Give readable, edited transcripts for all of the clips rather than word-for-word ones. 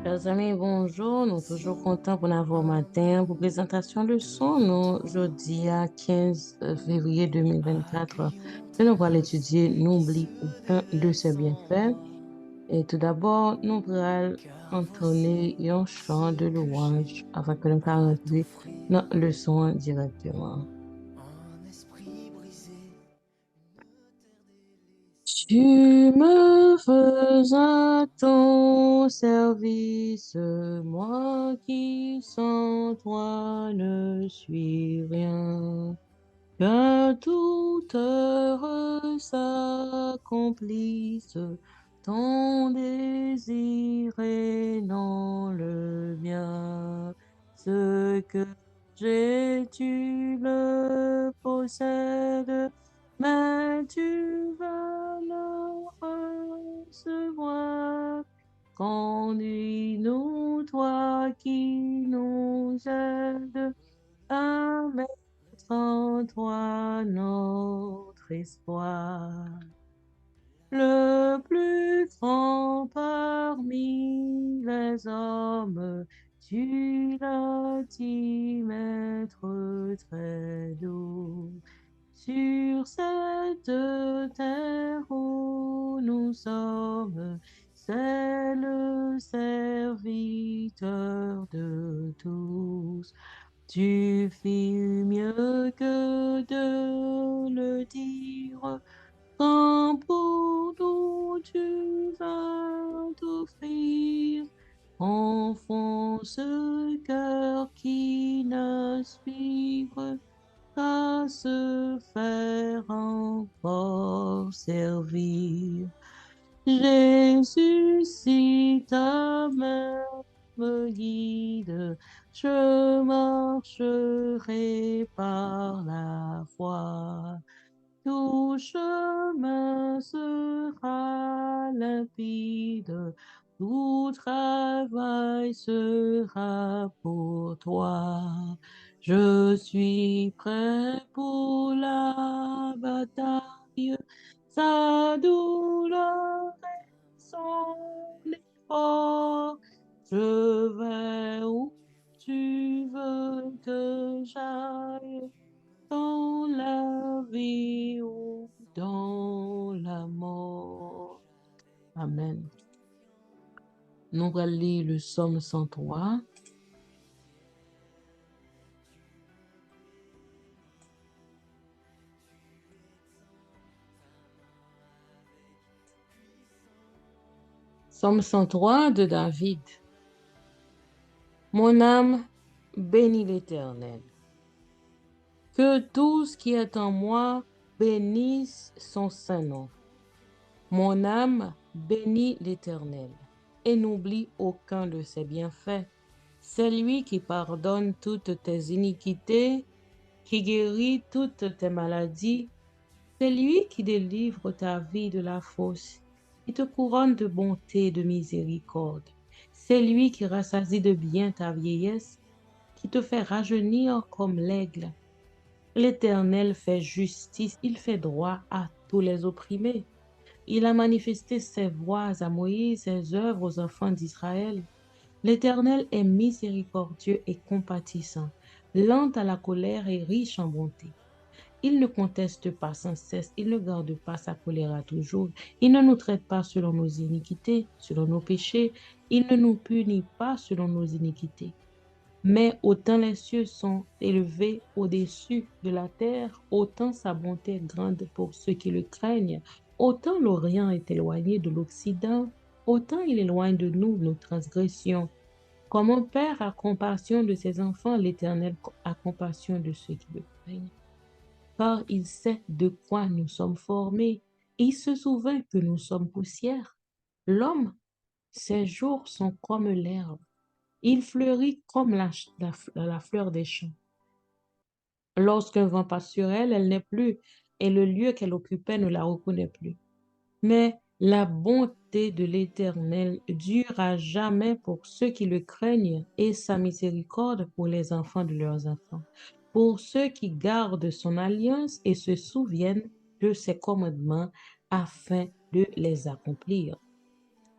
Chers amis, bonjour. Nous sommes toujours contents pour avoir matin pour présentation de son. Nous, jeudi à 15 février 2024, que nous allons étudier N'oublie aucun de ses bienfaits. Et tout d'abord, nous allons entonner un chant de louange afin que nous puissions rentrer dans le son directement. Tu me faisais ton service, moi qui sans toi ne suis rien. Que toute heure s'accomplisse, ton désir est dans le mien. Ce que j'ai, tu le possèdes, mais tu vas le recevoir. Conduis-nous, toi qui nous aides, à mettre en toi notre espoir. Le plus grand parmi les hommes, tu l'as dit, maître très doux. Sur cette terre où nous sommes, c'est le serviteur de tous. Tu fis mieux que de le dire, quand pour nous tu vas t'offrir. Enfant, ce cœur qui n'aspire qu'à se faire encore servir. Jésus, si ta main me guide, je marcherai par la foi. Tout chemin sera limpide, tout travail sera pour toi. Je suis prêt pour la bataille, sa douleur et son effort. Je vais où tu veux que j'aille, dans la vie ou dans la mort. Amen. Nous allons lire le psaume 103. Psaume 103 de David. Mon âme bénit l'Éternel. Que tout ce qui est en moi bénisse son saint nom. Mon âme bénit l'Éternel et n'oublie aucun de ses bienfaits. C'est lui qui pardonne toutes tes iniquités, qui guérit toutes tes maladies. C'est lui qui délivre ta vie de la fosse, qui te couronne de bonté et de miséricorde. C'est lui qui rassasie de bien ta vieillesse, qui te fait rajeunir comme l'aigle. L'Éternel fait justice, il fait droit à tous les opprimés. Il a manifesté ses voies à Moïse, ses œuvres aux enfants d'Israël. L'Éternel est miséricordieux et compatissant, lent à la colère et riche en bonté. Il ne conteste pas sans cesse, il ne garde pas sa colère à toujours. Il ne nous traite pas selon nos iniquités, selon nos péchés. Il ne nous punit pas selon nos iniquités. Mais autant les cieux sont élevés au-dessus de la terre, autant sa bonté est grande pour ceux qui le craignent. Autant l'Orient est éloigné de l'Occident, autant il éloigne de nous nos transgressions. Comme un père a compassion de ses enfants, l'Éternel a compassion de ceux qui le craignent. Car il sait de quoi nous sommes formés. Il se souvient que nous sommes poussière. L'homme, ses jours sont comme l'herbe. Il fleurit comme la fleur des champs. Lorsqu'un vent passe sur elle, elle n'est plus, et le lieu qu'elle occupait ne la reconnaît plus. Mais la bonté de l'Éternel dure à jamais pour ceux qui le craignent, et sa miséricorde pour les enfants de leurs enfants, pour ceux qui gardent son alliance et se souviennent de ses commandements afin de les accomplir.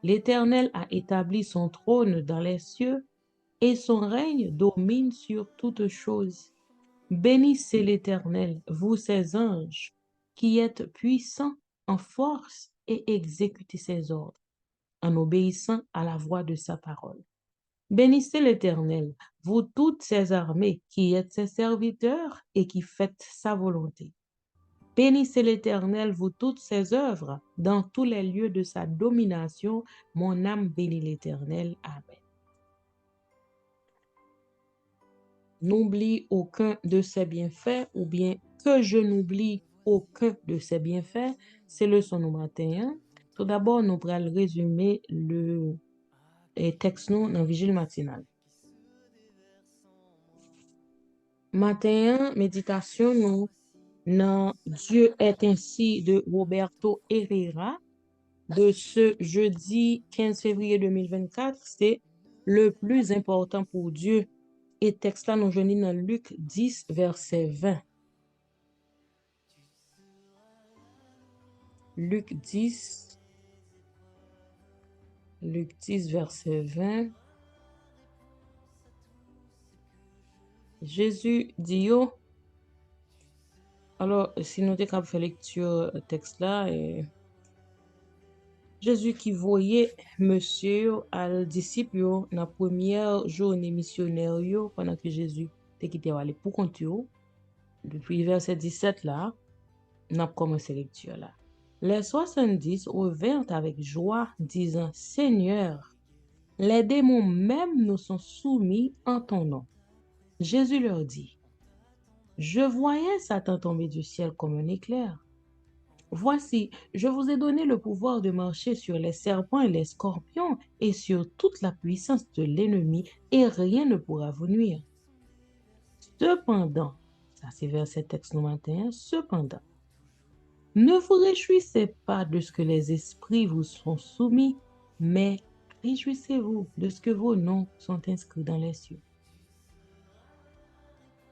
L'Éternel a établi son trône dans les cieux et son règne domine sur toutes choses. Bénissez l'Éternel, vous ses anges, qui êtes puissants en force et exécutez ses ordres en obéissant à la voix de sa parole. Bénissez l'Éternel, vous toutes ses armées, qui êtes ses serviteurs et qui faites sa volonté. Bénissez l'Éternel, vous toutes ses œuvres, dans tous les lieux de sa domination. Mon âme bénit l'Éternel. Amen. N'oublie aucun de ses bienfaits, ou bien que je n'oublie aucun de ses bienfaits. C'est le son au matin. Tout d'abord, nous allons résumer le texte nous dans Vigile matinale. Matin, méditation nous dans Dieu est ainsi de Roberto Herrera de ce jeudi 15 février 2024. C'est le plus important pour Dieu. Et texte là, nous joignons dans Luc 10, verset 20. Luc 10, verset 20. Jésus dit yo. Alors, si nous avons fait lecture texte là, Jésus qui voyait monsieur al disciple dans la première journée missionnaire pendant que Jésus était quitté aller pour compte depuis verset 17 là, nous avons commencé la lecture là. Les 70 revinrent avec joie, disant, Seigneur, les démons même nous sont soumis en ton nom. Jésus leur dit, je voyais Satan tomber du ciel comme un éclair. Voici, je vous ai donné le pouvoir de marcher sur les serpents et les scorpions et sur toute la puissance de l'ennemi, et rien ne pourra vous nuire. Cependant, ça c'est verset texte nous matin, cependant, ne vous réjouissez pas de ce que les esprits vous sont soumis, mais réjouissez-vous de ce que vos noms sont inscrits dans les cieux.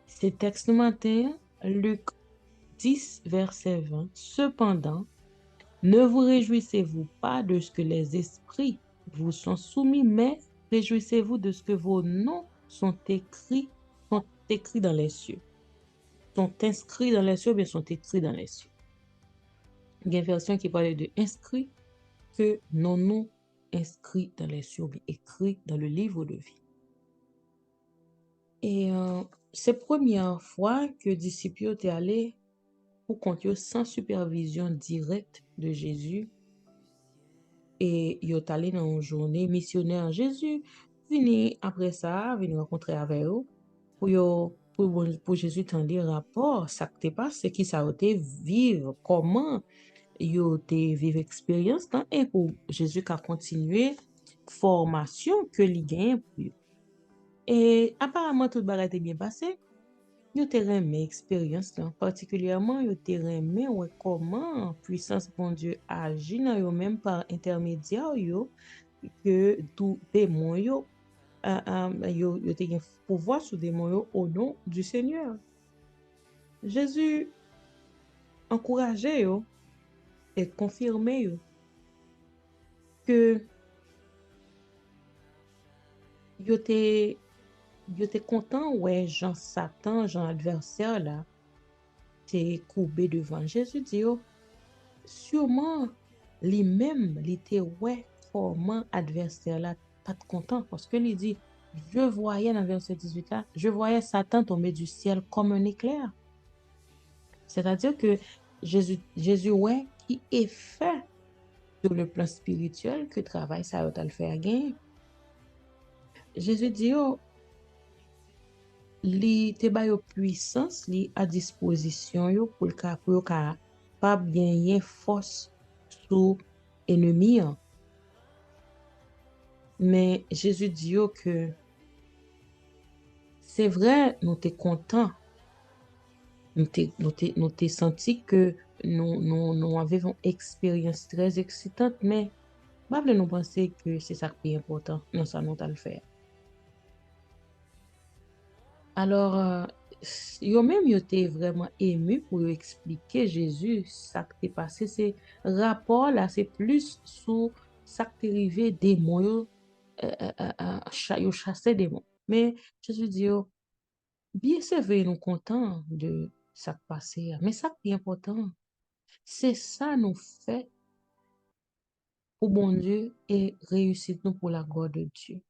C'est texte matin, Luc 10, verset 20. Cependant, ne vous réjouissez-vous pas de ce que les esprits vous sont soumis, mais réjouissez-vous de ce que vos noms sont écrits dans les cieux. Sont inscrits dans les cieux, bien sont écrits dans les cieux. Il y a une version qui parle de inscrits, que nos noms inscrits dans les cieux, bien écrits dans le livre de vie. Et c'est la première fois que les disciples étaient allés pour compter sans supervision directe de Jésus. Et ils sont allés dans une journée missionnaire. Jésus venu après ça, venu rencontrer avec eux pour Jésus tendre rapport, ça qui passé, qui ça a été vivre, comment ils ont été vivre expérience, et pour Jésus qui a continué formation que il gagne. Et apparemment, tout le bagage était bien passé. Ils ont aimé l'expérience, particulièrement, ils ont aimé comment puissance bon Dieu agit dans eux même par intermédiaire que tout démon yo pouvoir sur démon au nom du Seigneur. Jésus encourageait et confirmait que yo était content Jean Satan, Jean adversaire là, t'es courbé devant Jésus dit sûrement lui-même il était comment adversaire là pas content parce que il dit je voyais dans verset 18 là, je voyais Satan tomber du ciel comme un éclair. C'est-à-dire que Jésus qui est fait sur le plan spirituel que travail ça va le faire gagner. Jésus dit li te ba yo puissance li à disposition yo pour pas gagner force sous ennemi. Mais Jésus dit que c'est vrai, nous t'es content, nous t'es senti que nous avons une expérience très excitante, mais pas nous penser que c'est ça qui est important, non ça nous à le faire. Alors, yo même yo t'es vraiment ému pour expliquer Jésus ça qui t'est passé, c'est rapport là, c'est plus sous ça qui est arrivé, démon, yo chassé démon. Mais Jésus dit, yo, bien c'est vrai, nous contents de ça qui passé, mais ça qui est important, c'est ça nous fait pour bon Dieu et réussite nous pour la gloire de Dieu.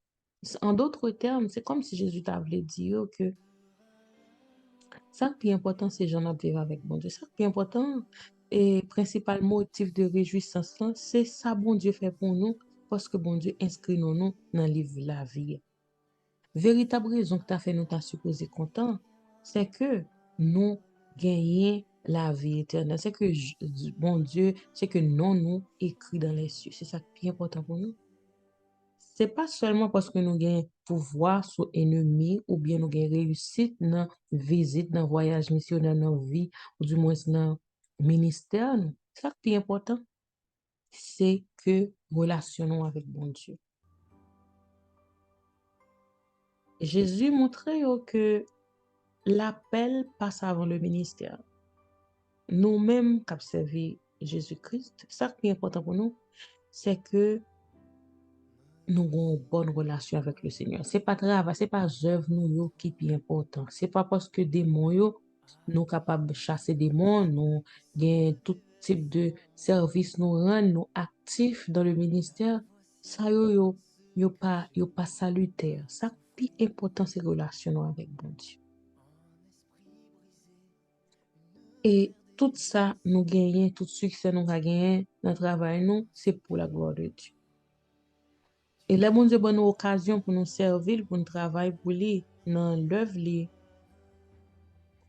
En d'autres termes, c'est comme si Jésus t'avait dit que ça qui est important, c'est j'en vivre avec bon Dieu. Ça qui est important et principal motif de réjouissance, c'est ça bon Dieu fait pour nous parce que bon Dieu inscrit nous dans le livre de la vie. Véritable raison que tu as fait nous t'as supposé content, c'est que nous gagnons la vie éternelle. C'est que bon Dieu, c'est que non nous écrit dans les cieux. C'est ça qui est important pour nous. C'est pas seulement parce que nous gagnons pouvoir sur ennemi ou bien nous gagnons réussite dans visite, dans voyage missionnaire, dans vie, ou du moins dans ministère. Ça qui est important, c'est que relationnons avec bon Dieu. Jésus montrait que l'appel passe avant le ministère. Nous-mêmes qui observons Jésus-Christ, ça qui est important pour nous, c'est que nous avons une bonne relation avec le Seigneur. C'est pas travail, c'est pas œuvre nous qui est important. C'est pas parce que des mots nous capables de chasser des démons, nous gagnons tout type de service nous rendent nous actifs dans le ministère. Ça yo pas salutaire. Ça qui est important c'est relation avec bon Dieu. Et tout ça nous gagnons, tout succès nous gagnons dans le travail nous, c'est pour la gloire de Dieu. Et là, bon Dieu, bonne occasion pour nous servir, pour nous travailler pour lui, dans l'œuvre lui.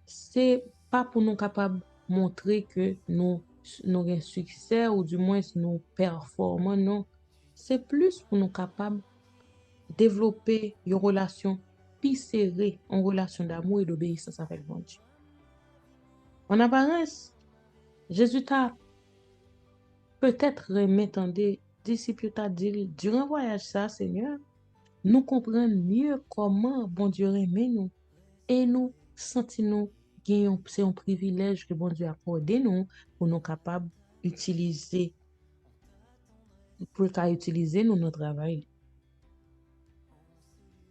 C'est pas pour nous capables de montrer que nous avons succès ou du moins nous performons, non. C'est plus pour nous capables de développer une relation plus serrée, une relation d'amour et d'obéissance avec bon Dieu. En apparence, Jésus t'a peut-être remis disciples t'a dit durant le voyage ça, Seigneur, nous comprenons mieux comment bon Dieu aime nous et nous sentons nous c'est un privilège que bon Dieu a accordé nous pour nous capables d'utiliser nous dans notre travail.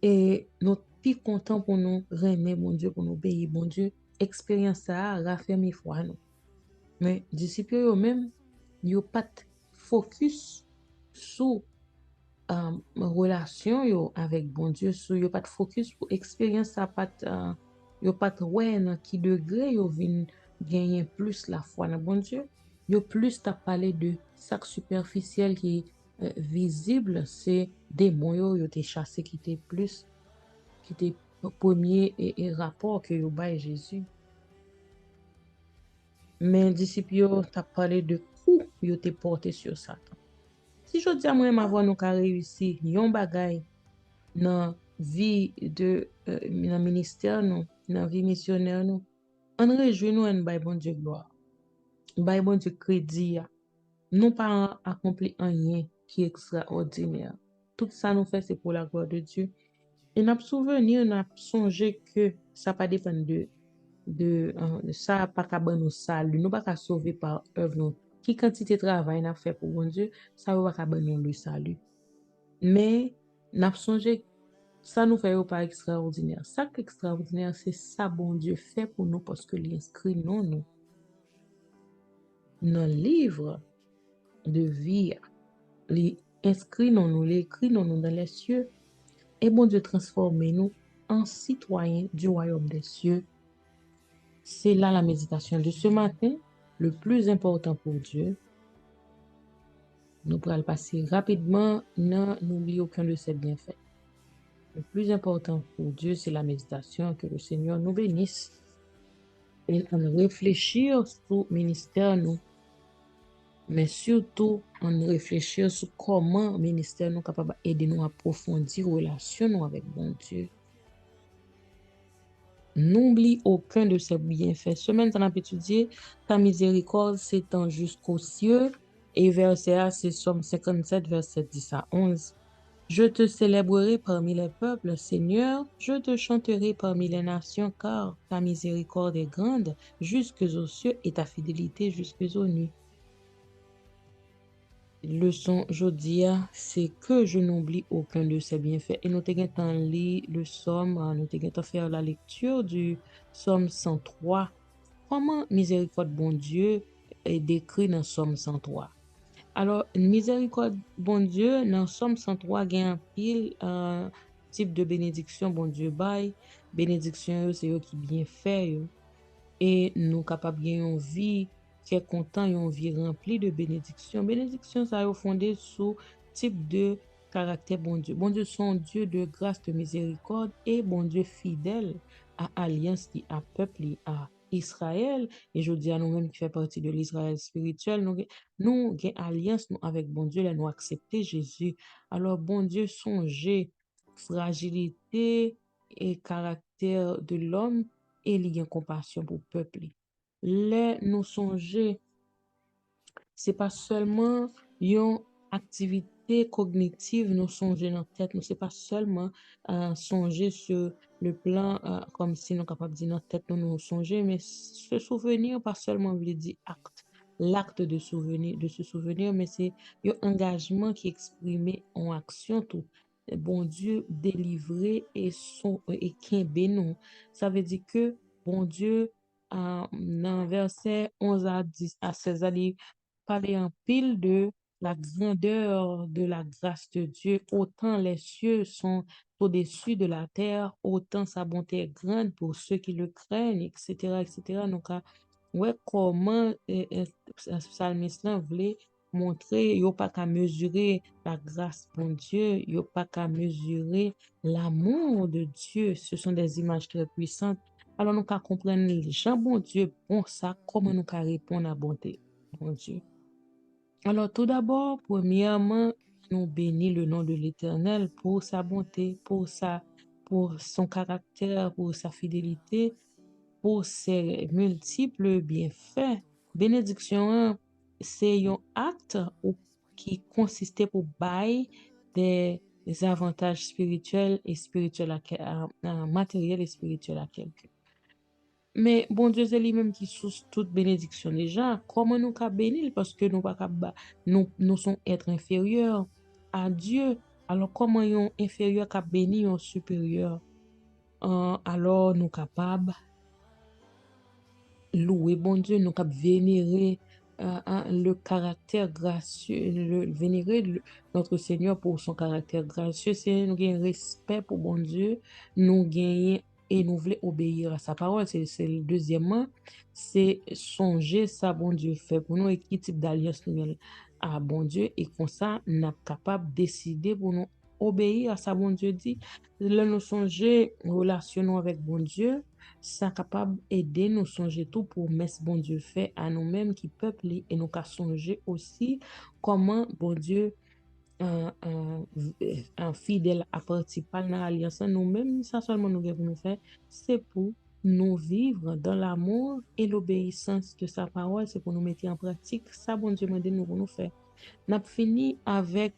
Et nous plus contents pour nous aimer bon Dieu, pour nous obéir bon Dieu, expérience ça a raffermi foi nous. Mais disciples eux-mêmes, ils pas de focus sur relation yo avec bon Dieu, yo pas de focus pour expérience ça pas yo pas de ouais dans qui degré yo vinn gagner plus la foi dans bon Dieu, yo plus t'a parlé de sac superficiel qui est visible, c'est démon yo t'es chassé qui était plus qui était premier et rapport que yo bail Jésus. Mais disciples yo t'a parlé de coup yo t'es porté sur Satan. Si je dis à moi avoir nous ka réussi yon bagay dans vie de dans ministère nous, dans vie missionnaire nous, on réjouit nous en bay bon Dieu gloire. Bay bon Dieu crédit. Nous pas accompli rien qui est extraordinaire. Tout ça nous fait c'est pour la gloire de Dieu. Et n'a souvenir, n'a songé que ça pas dépend de ça pas ka ban nous salut, nous pas ka sauver par œuvre nous. Qui quantité de travail n'a fait pour bon Dieu, ça va pas ban nous le salut. Mais n'a songé ça nous fait pas extraordinaire. Ça qui est extraordinaire, c'est ça bon Dieu fait pour nous parce que l'inscrit nous dans le livre de vie, l'inscrit nous, l'écrit nous dans les cieux. Et bon Dieu transforme nous en citoyens du royaume des cieux. C'est là la méditation de ce matin, le plus important pour Dieu. Nous pourrons le passer rapidement, n'oubliez aucun de ses bienfaits. Le plus important pour Dieu, c'est la méditation, que le Seigneur nous bénisse. Et en réfléchir sur le ministère, nous, mais surtout en réfléchir sur comment le ministère nous est capable d'aider nous à approfondir la relation avec bon Dieu. N'oublie aucun de ses bienfaits. Semaine, on a étudié ta miséricorde s'étend jusqu'aux cieux. Et verset A, c'est Somme 57, verset 10 à 11. Je te célébrerai parmi les peuples, Seigneur, je te chanterai parmi les nations, car ta miséricorde est grande jusqu'aux cieux et ta fidélité jusqu'aux nuits. leçon jodia, c'est que je n'oublie aucun de ses bienfaits. Et nous t'avons lu le psaume, nous t'avons fait la lecture du psaume 103. Comment miséricorde bon Dieu est décrit dans psaume 103. Alors, miséricorde bon Dieu, dans psaume 103, il y a un pile type de bénédiction bon Dieu bail. Bénédiction, c'est eux qui bien fait. Et nous capables de une vie qui est content, une vie remplie de bénédictions. Bénédictions, ça est fondé sur type de caractère bon Dieu. Bon Dieu, son Dieu de grâce, de miséricorde et bon Dieu fidèle à alliance qui a peuple à Israël. Et je dis à nous-mêmes qui fait partie de l'Israël spirituel, nous avons alliance nous, avec bon Dieu, là, nous accepter Jésus. Alors, bon Dieu, songez fragilité et caractère de l'homme et il y a compassion pour le peuple. Les nous songer, c'est pas seulement une activité cognitive, nous songer dans la tête, nous c'est pas seulement songer sur le plan comme si nous capables de dire dans la tête, nous songer, mais se souvenir, pas seulement veut dire acte, l'acte de souvenir, de se souvenir, mais c'est un engagement qui est exprimé en action tout. Bon Dieu délivré et son et qui nous. Ça veut dire que bon Dieu dans verset 11 à 10 à 16 parler en pile de la grandeur de la grâce de Dieu. Autant les cieux sont au-dessus de la terre, autant sa bonté est grande pour ceux qui le craignent, etc., etc. Donc, ouais, comment psalmiste là voulait montrer, il n'y a pas qu'à mesurer la grâce de Dieu, il n'y a pas qu'à mesurer l'amour de Dieu. Ce sont des images très puissantes. Alors, nous qu'à comprendre les gens, bon Dieu, bon ça, comment nous qu'à répondre à la bonté, bon Dieu. Alors, tout d'abord, premièrement, nous bénissons le nom de l'Éternel pour sa bonté, pour son caractère, pour sa fidélité, pour ses multiples bienfaits. Bénédiction, c'est un acte qui consistait pour bailler des avantages spirituels et spirituels matériels et spirituels à quelqu'un. Mais bon Dieu, c'est lui-même qui source toute bénédiction déjà. Comment nous qu'à bénir? Parce que nous pas nous sommes êtres inférieurs à Dieu. Alors comment un inférieur qu'à bénir un supérieur? Alors nous capables louer bon Dieu, nous cap vénérer le caractère gracieux, vénérer notre Seigneur pour son caractère gracieux. C'est nous gagnons respect pour bon Dieu, nous gagnons et nous voulons obéir à sa parole. C'est le deuxièmement, c'est songer ça bon Dieu fait pour nous et qui type d'alliance nous avons à bon Dieu et comme ça, nous sommes capables de décider pour nous obéir à sa bon Dieu dit. Là, nous songer relationnons avec bon Dieu ça capable aider nous songer tout pour mettre bon Dieu fait à nous-mêmes qui peuple et nous qu'à songer aussi comment bon Dieu un fidèle à participer dans l'alliance nous-mêmes ça seulement nous devons nous faire c'est pour nous vivre dans l'amour et l'obéissance de sa parole c'est pour nous mettre en pratique ça bon Dieu m'a dit nous pour nous faire n'a fini avec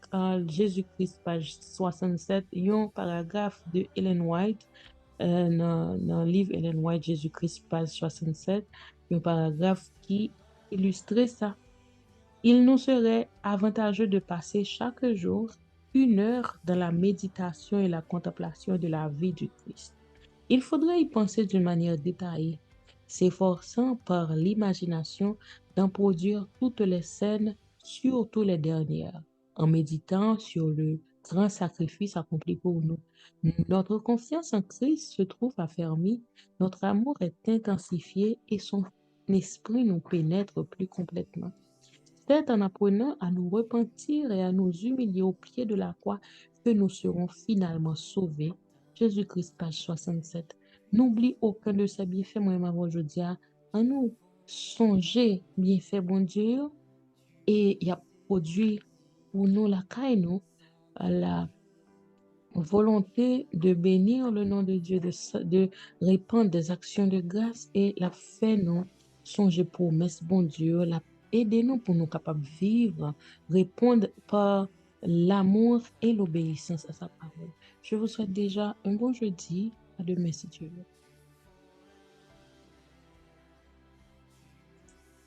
Jésus-Christ page 67 un paragraphe de Ellen White dans le livre Ellen White, Jésus-Christ, page 67, un paragraphe qui illustre ça. Il nous serait avantageux de passer chaque jour 1 heure dans la méditation et la contemplation de la vie du Christ. Il faudrait y penser d'une manière détaillée, s'efforçant par l'imagination d'en produire toutes les scènes, surtout les dernières, en méditant sur le grand sacrifice accompli pour nous. Notre confiance en Christ se trouve affermie, notre amour est intensifié et son esprit nous pénètre plus complètement. C'est en apprenant à nous repentir et à nous humilier au pied de la croix que nous serons finalement sauvés. Jésus-Christ, page 67. N'oublie aucun de ces bienfaits, moi et ma aujourd'hui, en nous songer bienfaits, bon Dieu, et il a produit pour nous la caille, nous, la volonté de bénir le nom de Dieu, de répandre des actions de grâce et la fait nous songer promesse, bon Dieu, la aidez-nous pour nous capables de vivre, répondre par l'amour et l'obéissance à sa parole. Je vous souhaite déjà un bon jeudi. À demain si Dieu veut.